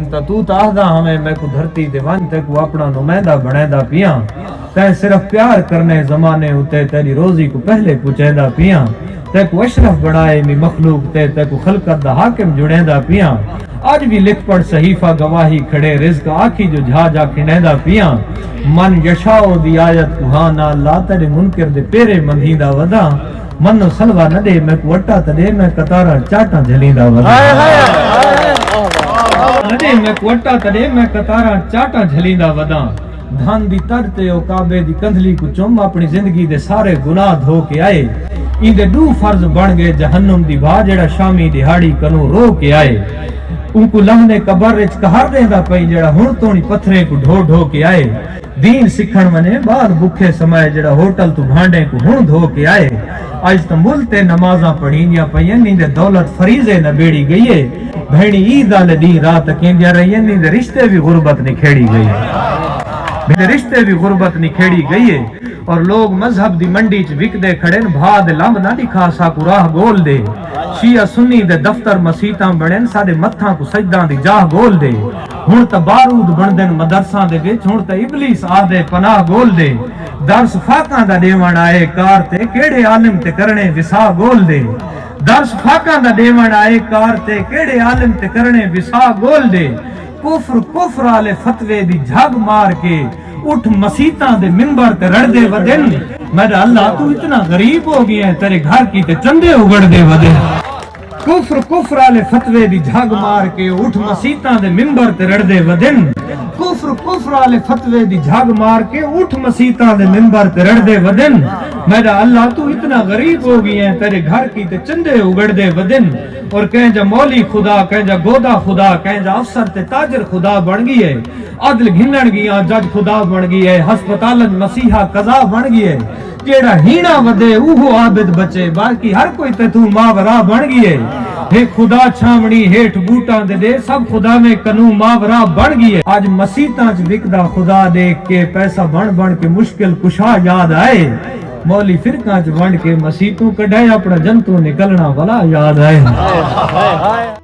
تو آخدا ہمیں میں کو دھرتی دے ون تے کو اپنا نمائندہ بنائیدا پیاں تے صرف پیار کرنے زمانے ہوتے تیری روزی کو پہلے پوچھیدا پیاں تے کو اشرف بنائے می مخلوق تے کو خلقت دا حاکم جڑیدا پیاں آج بھی لکھ پڑھ صحیفہ گواہی کھڑے رزق آکھی جو جھا جا کھنیدا پیاں من یشاؤ دی آیت کوہانا لا تیرے منکر دے پیرے مندھیدا ودا منو سلوا نہ دے میں کو وٹا تدے میں کتارا چاٹا جھلیندا ودا نڈے میں کوٹا تڑے میں کتارا چاٹا جھلیندا ودا دھان دی تر تے او کعبے دی کندھلی کو چوم اپنی زندگی دے سارے گناہ دھو کے آئے ایندے دو فرض بن گئے جہنم دی بھا جڑا شامی دہاڑی کنو رو کے آئے ان کو لمحے قبر وچ کہر دیندا پئی جڑا ہن توڑی پتھرے کو ڈھو ڈھو کے آئے دین سکھن ونے بعد بکھے سمائے جڑا ہوٹل تو بھانڈے کو ہن دھو کے آئے آج تمبل تے نمازاں پڑھینیاں پئین نیندے دولت فریضے نہ بیڑی گئی ہے بھیڑی عید والے دن رات کیندیا رہی ہیں نیندے رشتے بھی غربت نکھیڑی گئی ہے رشتے بھی غربت نکھیڑی گئی ہے اور لوگ مذہب دی منڈی چ وکدے کھڑے بھا دے لمب نہ دکھا ساکو راہ گول دے شیعہ سنی دے دفتر مسیتاں بڑن ساڈے متھاں کو سجداں دی جاہ گول دے ہن تے بارود بندن مدرساں دے وچ ہن تے ابلیس آ دے پناہ گول دے درس فاقاں دا دیوان آئے کار تے کیڑے عالم تے کرنے وسا گول دے درس فاقاں دا دیوان آئے کار تے کیڑے عالم تے کرنے وسا گول دے کفر والے فتوے دی جھگ مار کے اٹھ مسیتاں دے منبر تے رڑ دے ودن میرا اللہ تو اتنا غریب ہو گیا ہے تیرے گھر کی تے چندے اگڑ دے ودن کفر والے فتوے دی جھگ مار کے اٹھ مسیتاں دے منبر تے رڑ دے ودن کفر والے فتوے دی جھگ مار کے اٹھ مسیتاں دے منبر تے رڑ دے ودن میرا اللہ تو اتنا غریب ہو گیا ہے تیرے گھر کی تے چندے اگڑ دے ودن اور کہیں جا مولی خدا کہیں جا گودا خدا کہیں جا افسر تے تاجر خدا بن گئی ہے عدل گھنن گیا جج خدا بن گئی ہے ہسپتالن مسیحا قضا بن گئی ہے جیڑا ہینا ودے اوہو عابد بچے باقی ہر کوئی تے تو ماورا بن گئی ہے ہے خدا چھاونی ہیٹ بوٹاں دے دے سب خدا میں کنو ماورا بن گئی ہے آج مسیتاں چ وکدا خدا دیکھ کے پیسہ بن کے مشکل کشا یاد آئے مولی فرقاں چ ونڈ کے مسیتوں کڈھائے اپنا جنتو نکلنا والا یاد آئے